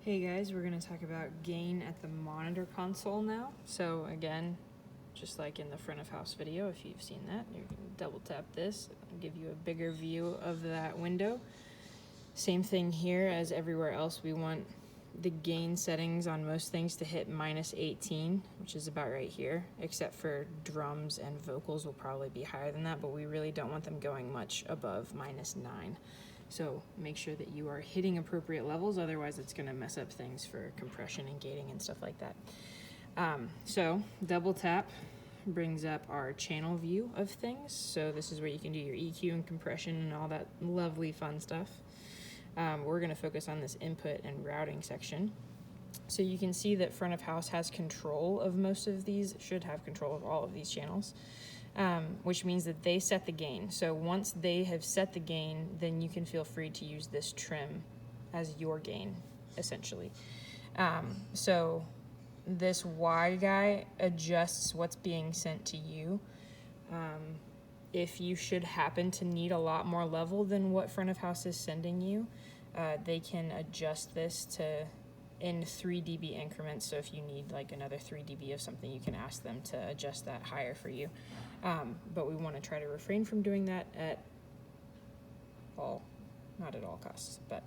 Hey guys, we're going to talk about gain at the monitor console now. So again, just like in the front of house video, if you've seen that, you can double tap this and give you a bigger view of that window. Same thing here as everywhere else. We want the gain settings on most things to hit -18, which is about right here, except for drums and vocals will probably be higher than that, but we really don't want them going much above -9. So make sure that you are hitting appropriate levels, otherwise it's going to mess up things for compression and gating and stuff like that. So double tap brings up our channel view of things. So this is where you can do your EQ and compression and all that lovely fun stuff. We're going to focus on this input and routing section. So you can see that front of house has control of most of these, should have control of all of these channels. Which means that they set the gain. So once they have set the gain, then you can feel free to use this trim as your gain, essentially. So this Y guy adjusts what's being sent to you. If you should happen to need a lot more level than what front of house is sending you, they can adjust this to in 3 dB increments. So if you need like another 3 dB of something, you can ask them to adjust that higher for you. But we want to try to refrain from doing that not at all costs, but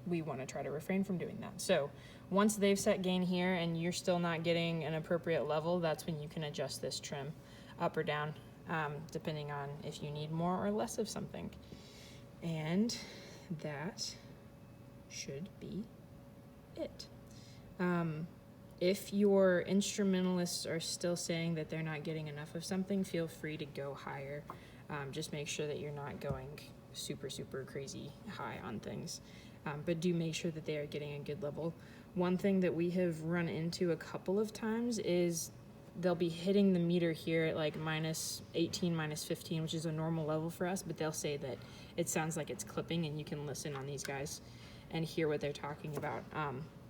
we want to try to refrain from doing that. So once they've set gain here and you're still not getting an appropriate level, that's when you can adjust this trim up or down, depending on if you need more or less of something. And that should be it. If your instrumentalists are still saying that they're not getting enough of something, feel free to go higher. Just make sure that you're not going super crazy high on things, but do make sure that they are getting a good level. One thing that we have run into a couple of times is they'll be hitting the meter here at like -18, -15, which is a normal level for us, but they'll say that it sounds like it's clipping, and you can listen on these guys and hear what they're talking about.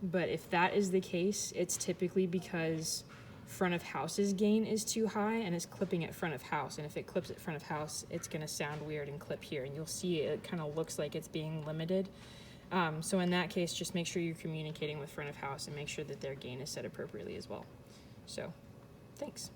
But if that is the case, it's typically because front of house's gain is too high and it's clipping at front of house. And if it clips at front of house, it's going to sound weird and clip here. And you'll see it kind of looks like it's being limited. So in that case, just make sure you're communicating with front of house and make sure that their gain is set appropriately as well. So, thanks.